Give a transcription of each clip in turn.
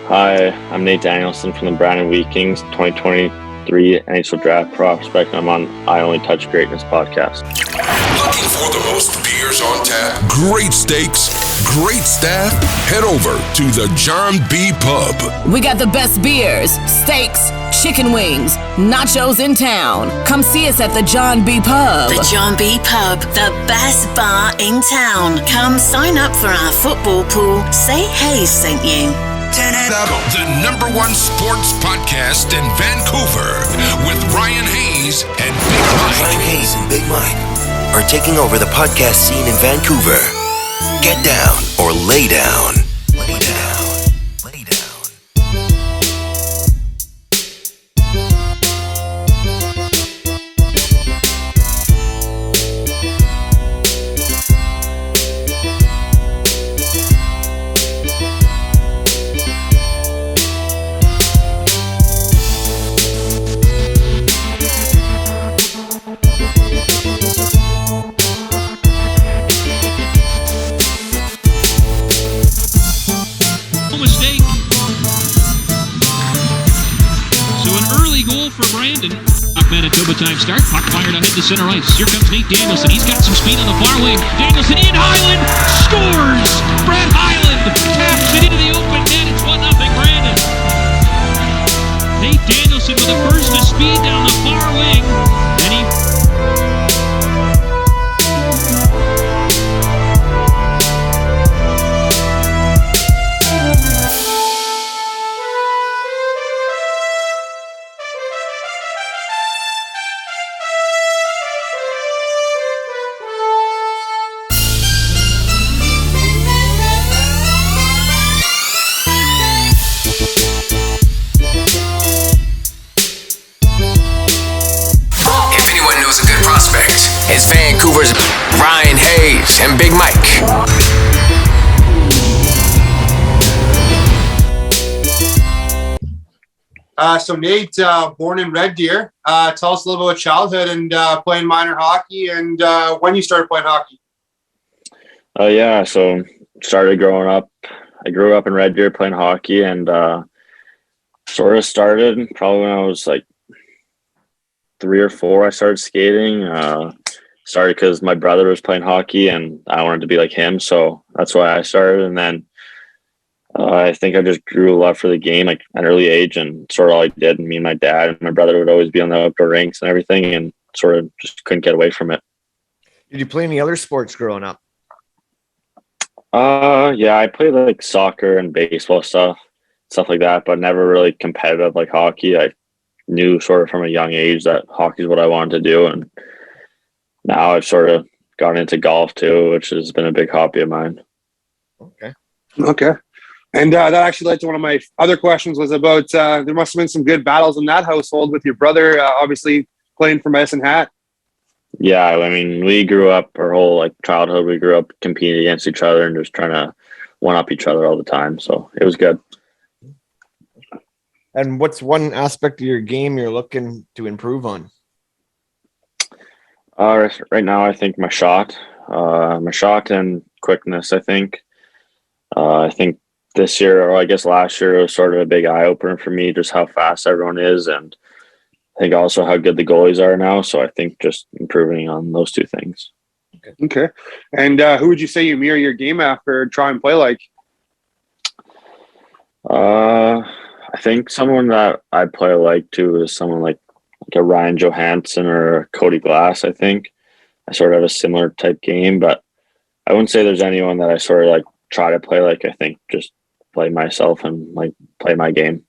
Hi, I'm Nate Danielson from the Brandon Vikings 2023 NHL Draft Prospect. I'm on I Only Touch Greatness podcast. Looking for the most beers on tap, great steaks, great staff? Head over to the John B. Pub. We got the best beers, steaks, chicken wings, nachos in town. Come see us at the John B. Pub. The John B. Pub, the best bar in town. Come sign up for our football pool. Say Hayes sent you. The number one sports podcast in Vancouver with Ryan Hayes and Big Mike. Ryan Hayes and Big Mike are taking over the podcast scene in Vancouver. Get down or lay down. Lay down. Lay down. Manitoba time start. Puck fired ahead to center ice. Here comes Nate Danielson. He's got some speed on the far wing. Danielson in. Hyland scores! Brett Hyland taps it into the open net. It's 1-0 Brandon. Nate Danielson with a burst of speed down the far wing. And he... It's Vancouver's Ryan Hayes and Big Mike. So Nate, born in Red Deer. Tell us a little bit about childhood and playing minor hockey and when you started playing hockey. So started growing up. I grew up in Red Deer playing hockey and sort of started probably when I was like 3 or 4. I started skating. Started because my brother was playing hockey and I wanted to be like him. So that's why I started. And then I think I just grew a love for the game like at an early age and sort of all I did. And me and my dad and my brother would always be on the outdoor rinks and everything and sort of just couldn't get away from it. Did you play any other sports growing up? Yeah, I played like soccer and baseball stuff like that, but never really competitive like hockey. I knew sort of from a young age that hockey is what I wanted to do. And now I've sort of gotten into golf too, which has been a big hobby of mine. Okay. And that actually led to one of my other questions was about there must have been some good battles in that household with your brother, obviously playing for Medicine Hat. Yeah, I mean, we grew up our whole like childhood. We grew up competing against each other and just trying to one-up each other all the time. So it was good. And what's one aspect of your game you're looking to improve on? Right now, I think my shot and quickness. I think this year, or I guess last year, it was sort of a big eye opener for me, just how fast everyone is, and I think also how good the goalies are now. So I think just improving on those two things. Okay. And who would you say you mirror your game after, try and play like? I think someone that I play like too is someone like a Ryan Johansson or Cody Glass. I think I sort of have a similar type game, but I wouldn't say there's anyone that I sort of like try to play like. I think just play myself and like play my game.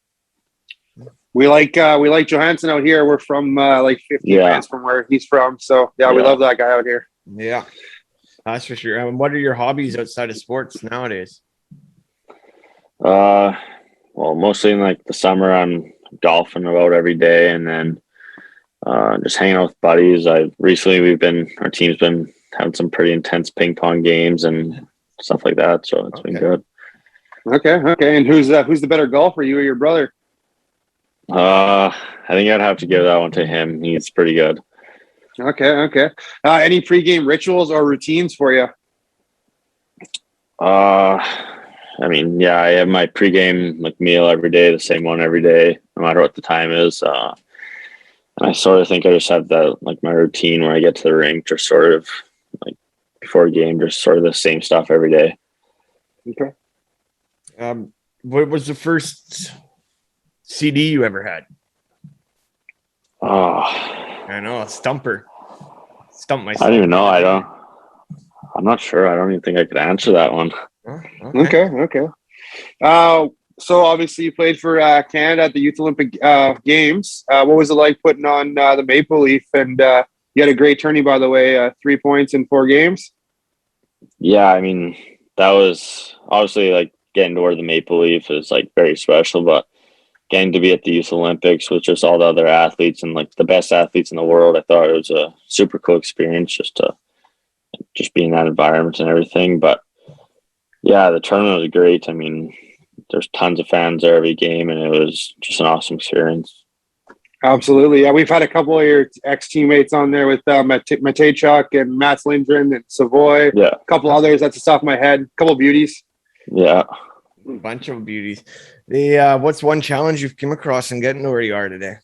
We like Johansson out here. We're from like 50 miles from where he's from. So we love that guy out here. Yeah, that's for sure. And what are your hobbies outside of sports nowadays? Well, mostly in like the summer, I'm golfing about every day, and then just hanging out with buddies. Our team's been having some pretty intense ping pong games and stuff like that. So it's been good. Okay. And who's the better golfer, you or your brother? I think I'd have to give that one to him. He's pretty good. Okay. Any pregame rituals or routines for you? I mean, yeah, I have my pregame like meal every day, the same one every day, no matter what the time is. And I sort of think I just have that like my routine when I get to the rink, just sort of like before a game, just sort of the same stuff every day. Okay. What was the first CD you ever had? Oh, I know, a stumper. Stump myself. I don't even know. I'm not sure. I don't even think I could answer that one. Oh, Okay. So obviously you played for Canada at the Youth Olympic Games. What was it like putting on the Maple Leaf? And you had a great tourney, by the way, 3 points in 4 games. Yeah, I mean, that was obviously like getting to wear the Maple Leaf is like very special, but getting to be at the Youth Olympics with just all the other athletes and like the best athletes in the world, I thought it was a super cool experience just be in that environment and everything. But yeah, the tournament was great. I mean, there's tons of fans there every game, and it was just an awesome experience. Absolutely. Yeah, we've had a couple of your ex-teammates on there with Matejchuk and Mats Lindgren and Savoy. Yeah. A couple others. That's the top of my head. A couple of beauties. Yeah. A bunch of beauties. What's one challenge you've come across in getting to where you are today?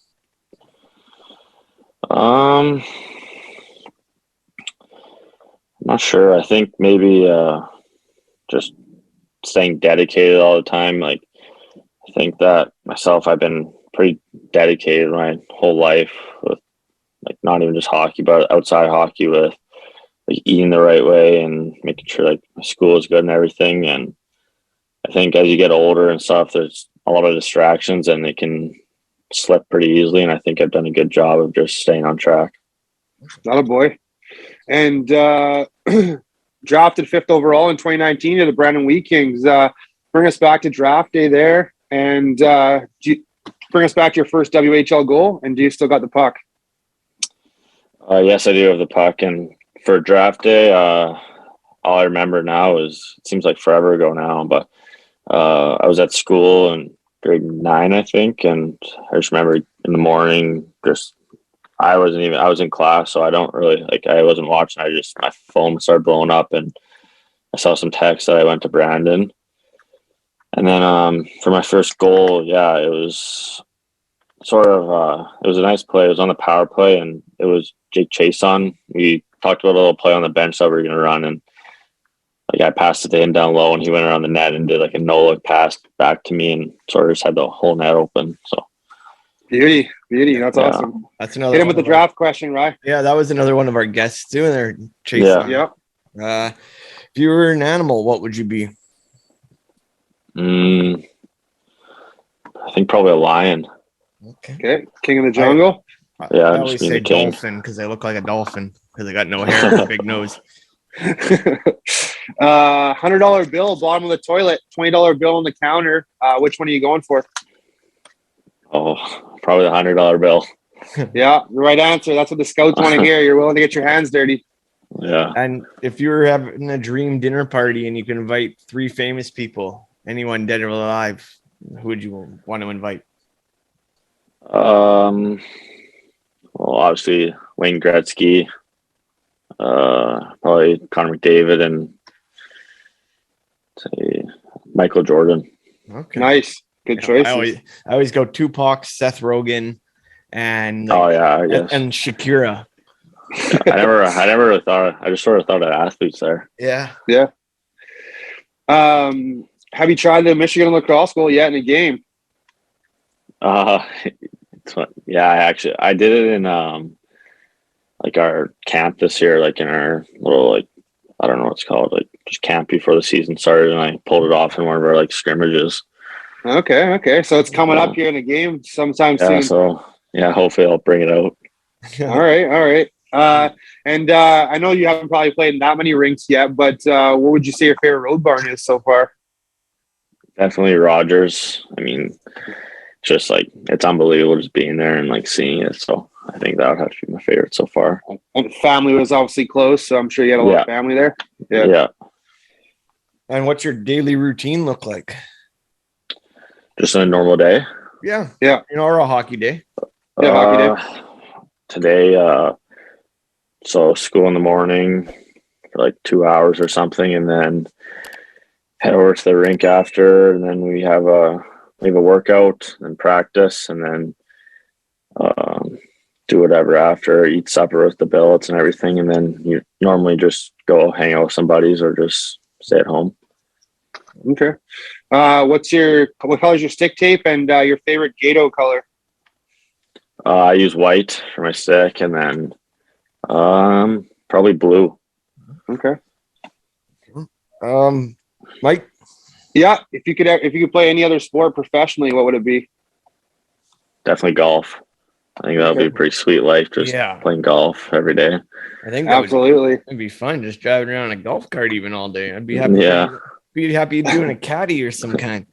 I'm not sure. I think maybe just staying dedicated all the time. Like, I think that myself, I've been pretty dedicated my whole life with like not even just hockey, but outside hockey with like eating the right way and making sure like my school is good and everything. And I think as you get older and stuff, there's a lot of distractions and it can slip pretty easily. And I think I've done a good job of just staying on track. Not a boy. And drafted 5th overall in 2019 to the Brandon Wheat Kings. Bring us back to draft day there. And bring us back to your first WHL goal. And do you still got the puck? Yes, I do have the puck. And for draft day, all I remember now is, it seems like forever ago now, but I was at school in grade 9, I think. And I just remember in the morning, I was in class, so I don't really, I wasn't watching. My phone started blowing up and I saw some text that I went to Brandon. And then for my first goal, yeah, it was it was a nice play. It was on the power play and it was Jake Chason. We talked about a little play on the bench that we were going to run, and I passed it to him down low and he went around the net and did like a no-look pass back to me and sort of just had the whole net open. So Beauty. That's awesome. That's another. Hit him with the draft question, right? Yeah, that was another one of our guests too. And they're chasing. Yeah. If you were an animal, what would you be? I think probably a lion. Okay. King of the jungle. I always say dolphin because they look like a dolphin because they got no hair and a big nose. $100 bill, bottom of the toilet, $20 bill on the counter. Which one are you going for? Oh, probably the $100 bill. Yeah, the right answer. That's what the scouts want to hear. You're willing to get your hands dirty. Yeah. And if you were having a dream dinner party and you could invite 3 famous people, anyone dead or alive, who would you want to invite? Well, obviously Wayne Gretzky, probably Connor McDavid, and say Michael Jordan. Okay, nice, good choice. I always go Tupac, Seth Rogen, and I guess and Shakira. I never really thought. I just sort of thought of athletes there. Yeah. Have you tried the Michigan lacrosse goal yet in a game? I did it in our camp this year, like in our little I don't know what it's called, just camp before the season started, and I pulled it off in one of our scrimmages. Okay. So it's coming up here in a game sometime soon. So hopefully I'll bring it out. All right. And I know you haven't probably played in that many rinks yet, but what would you say your favorite road barn is so far? Definitely Rogers. I mean, just it's unbelievable just being there and seeing it. So I think that would have to be my favorite so far. And family was obviously close, so I'm sure you had a lot of family there. Yeah. And what's your daily routine look like? Just a normal day. Yeah. Or a hockey day. Hockey day. Today, so school in the morning for 2 hours or something, and then head over to the rink after, and then we have a workout and practice, and then do whatever after, eat supper with the billets and everything, and then you normally just go hang out with some buddies or just stay at home. Okay. What color is your stick tape and your favorite Gato color? I use white for my stick, and then probably blue. Okay. Mike? Yeah, if you could play any other sport professionally, what would it be? Definitely golf. I think that would be a pretty sweet life, just playing golf every day. I think absolutely it'd be fun just driving around in a golf cart even all day. I'd be happy. Yeah. Be happy doing a caddy or some kind.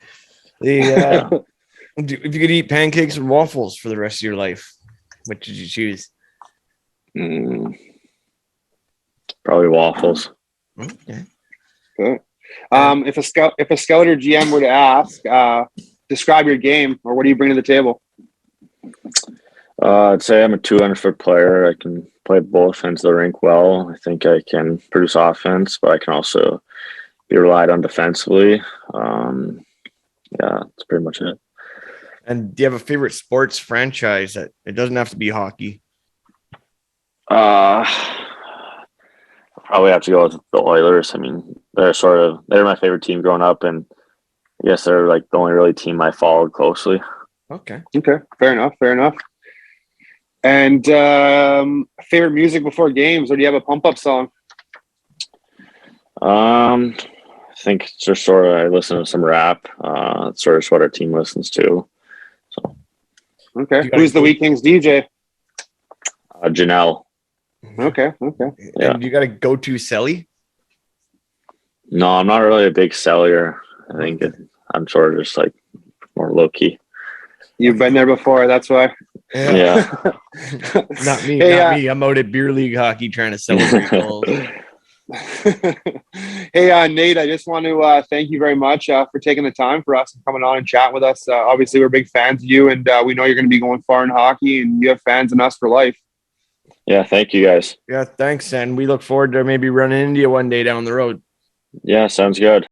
If you could eat pancakes and waffles for the rest of your life, what did you choose? Probably waffles. Okay. Good. If a scout or GM were to ask, describe your game, or what do you bring to the table? I'd say I'm a 200-foot player. I can play both ends of the rink well. I think I can produce offense, but I can also be relied on defensively. That's pretty much it. And do you have a favorite sports franchise? That it doesn't have to be hockey. I'll probably have to go with the Oilers. I mean, they're my favorite team growing up, and I guess they're like the only really team I followed closely. Okay. Fair enough. And favorite music before games, or do you have a pump up song? I think it's just sort of I listen to some rap. It's sort of what our team listens to. So. Okay. Who's the Wheat Kings DJ? Janelle. Okay. Yeah. And you got a go-to celly? No, I'm not really a big cellier. I think I'm sort of just like more low-key. You've been there before, that's why. Yeah. Not me. I'm out at beer league hockey trying to celebrate goals. Hey, Nate, I just want to thank you very much for taking the time for us and coming on and chat with us. Obviously, we're big fans of you, and we know you're going to be going far in hockey, and you have fans in us for life. Yeah, thank you guys. Yeah, thanks. And we look forward to maybe running into you one day down the road. Yeah, sounds good.